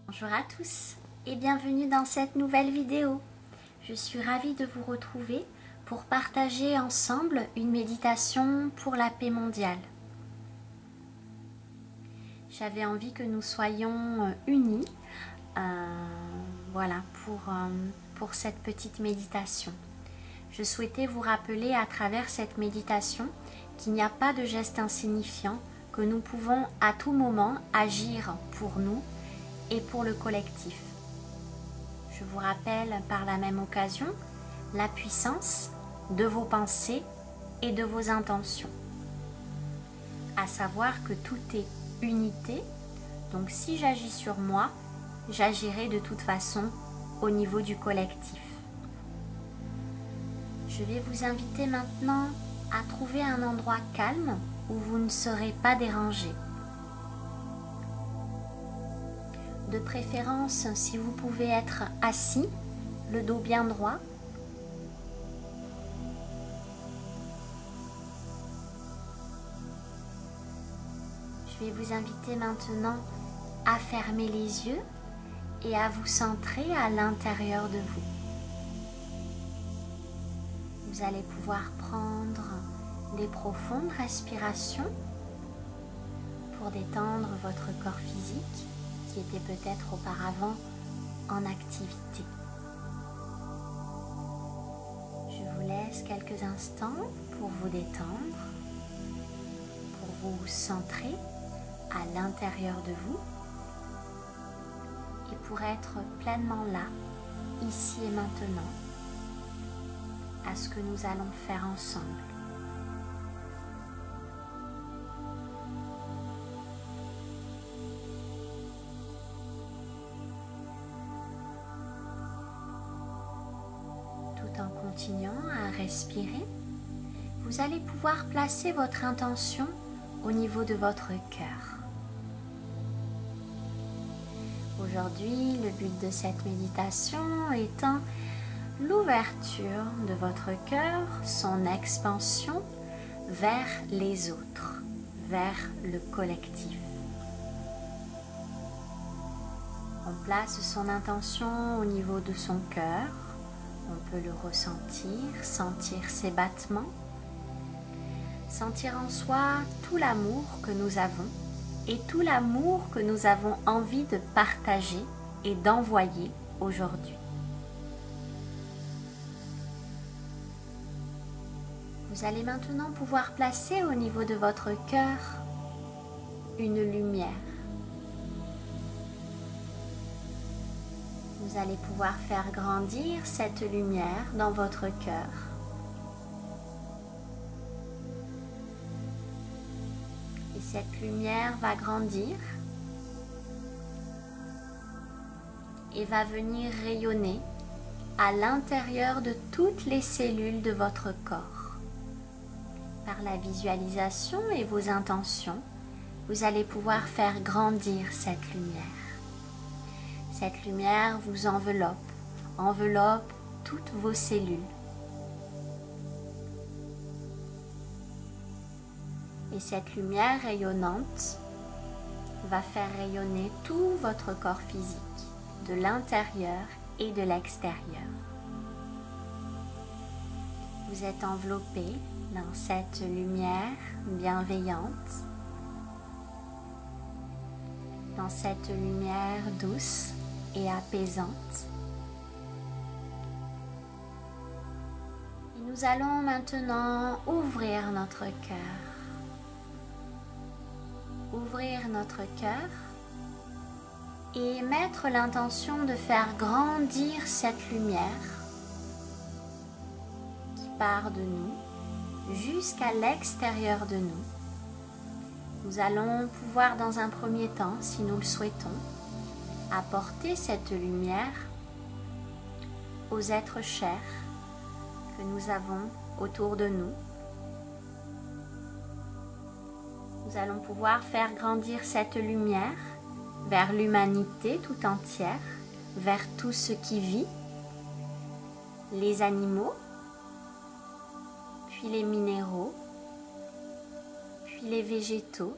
Bonjour à tous et bienvenue dans cette nouvelle vidéo. Je suis ravie de vous retrouver pour partager ensemble une méditation pour la paix mondiale. J'avais envie que nous soyons unis pour cette petite méditation. Je souhaitais vous rappeler à travers cette méditation qu'il n'y a pas de geste insignifiant, que nous pouvons à tout moment agir pour nous et pour le collectif. Je vous rappelle par la même occasion la puissance de vos pensées et de vos intentions. À savoir que tout est unité, donc si j'agis sur moi, j'agirai de toute façon au niveau du collectif. Je vais vous inviter maintenant à trouver un endroit calme où vous ne serez pas dérangé. De préférence, si vous pouvez être assis, le dos bien droit. Je vais vous inviter maintenant à fermer les yeux et à vous centrer à l'intérieur de vous. Vous allez pouvoir prendre des profondes respirations pour détendre votre corps physique qui était peut-être auparavant en activité. Je vous laisse quelques instants pour vous détendre, pour vous centrer à l'intérieur de vous et pour être pleinement là, ici et maintenant, à ce que nous allons faire ensemble. Tout en continuant à respirer, vous allez pouvoir placer votre intention au niveau de votre cœur. Aujourd'hui, le but de cette méditation étant l'ouverture de votre cœur, son expansion vers les autres, vers le collectif. On place son intention au niveau de son cœur, on peut le ressentir, sentir ses battements, sentir en soi tout l'amour que nous avons et tout l'amour que nous avons envie de partager et d'envoyer aujourd'hui. Vous allez maintenant pouvoir placer au niveau de votre cœur une lumière. Vous allez pouvoir faire grandir cette lumière dans votre cœur. Et cette lumière va grandir et va venir rayonner à l'intérieur de toutes les cellules de votre corps. Par la visualisation et vos intentions, vous allez pouvoir faire grandir cette lumière. Cette lumière vous enveloppe toutes vos cellules. Et cette lumière rayonnante va faire rayonner tout votre corps physique, de l'intérieur et de l'extérieur. Vous êtes enveloppé dans cette lumière bienveillante, dans cette lumière douce et apaisante. Et nous allons maintenant ouvrir notre cœur. Ouvrir notre cœur et mettre l'intention de faire grandir cette lumière qui part de nous jusqu'à l'extérieur de nous. Nous allons pouvoir dans un premier temps, si nous le souhaitons, apporter cette lumière aux êtres chers que nous avons autour de nous. Nous allons pouvoir faire grandir cette lumière vers l'humanité tout entière, vers tout ce qui vit, les animaux, puis les minéraux, puis les végétaux,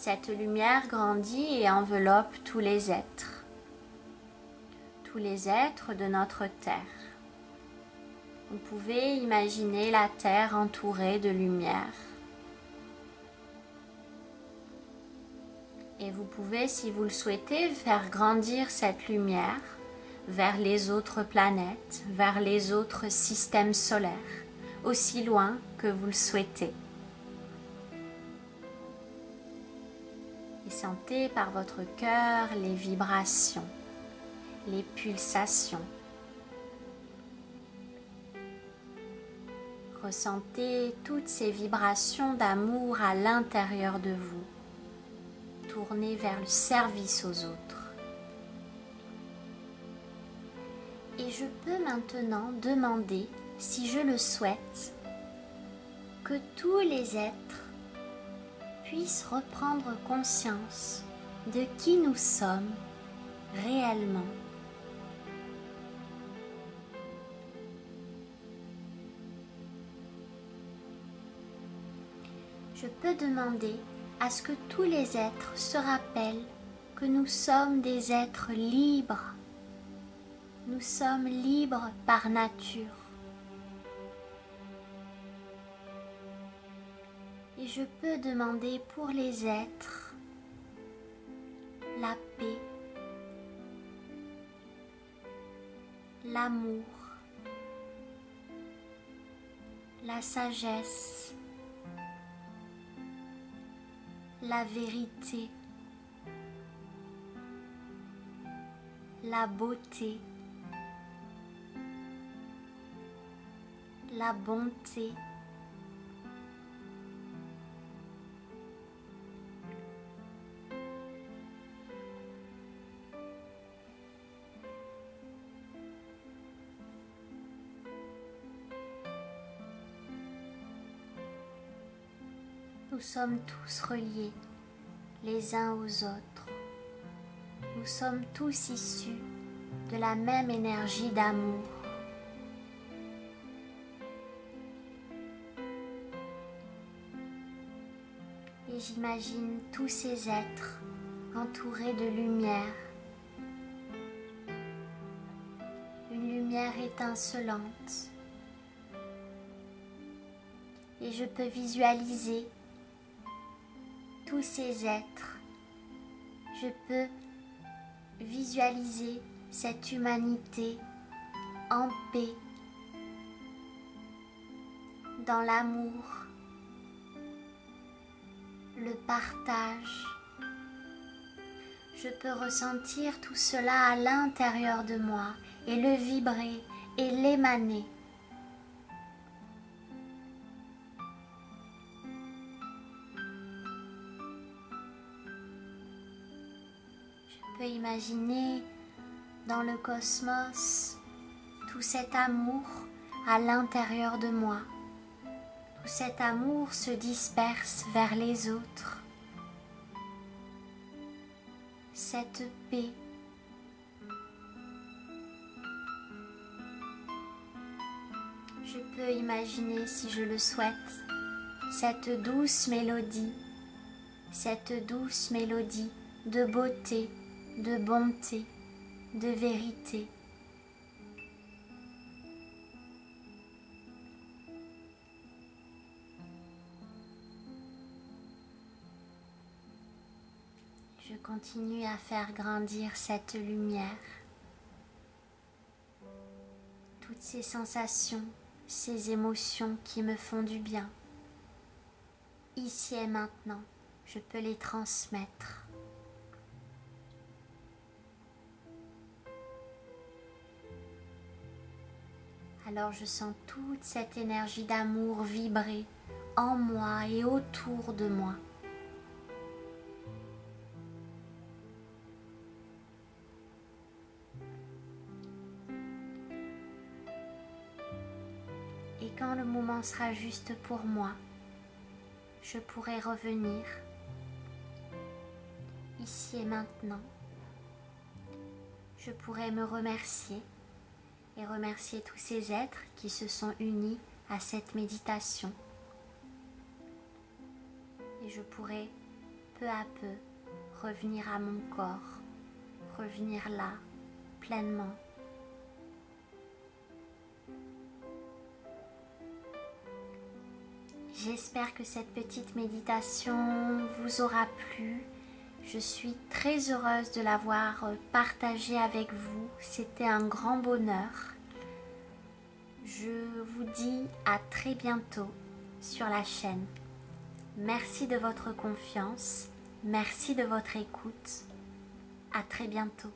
Cette lumière grandit et enveloppe tous les êtres de notre Terre. Vous pouvez imaginer la Terre entourée de lumière. Et vous pouvez, si vous le souhaitez, faire grandir cette lumière vers les autres planètes, vers les autres systèmes solaires, aussi loin que vous le souhaitez. Et sentez par votre cœur les vibrations, les pulsations. Ressentez toutes ces vibrations d'amour à l'intérieur de vous, tournées vers le service aux autres. Et je peux maintenant demander, si je le souhaite, que tous les êtres puissent reprendre conscience de qui nous sommes réellement. Je peux demander à ce que tous les êtres se rappellent que nous sommes des êtres libres. Nous sommes libres par nature. Et je peux demander pour les êtres la paix, l'amour, la sagesse, la vérité, la beauté, la bonté, nous sommes tous reliés les uns aux autres. Nous sommes tous issus de la même énergie d'amour. Et j'imagine tous ces êtres entourés de lumière. Une lumière étincelante. Et je peux visualiser tous ces êtres. Je peux visualiser cette humanité en paix, dans l'amour, le partage. Je peux ressentir tout cela à l'intérieur de moi et le vibrer et l'émaner. Je peux imaginer dans le cosmos tout cet amour à l'intérieur de moi. Tout cet amour se disperse vers les autres. Cette paix. Je peux imaginer, si je le souhaite, cette douce mélodie de beauté, de bonté, de vérité. Je continue à faire grandir cette lumière. Toutes ces sensations, ces émotions qui me font du bien. Ici et maintenant, je peux les transmettre. Alors je sens toute cette énergie d'amour vibrer en moi et autour de moi. Et quand le moment sera juste pour moi, je pourrai revenir ici et maintenant. Je pourrai me remercier et remercier tous ces êtres qui se sont unis à cette méditation. Et je pourrai peu à peu, revenir à mon corps, revenir là, pleinement. J'espère que cette petite méditation vous aura plu. Je suis très heureuse de l'avoir partagée avec vous. C'était un grand bonheur. Je vous dis à très bientôt sur la chaîne. Merci de votre confiance. Merci de votre écoute. À très bientôt.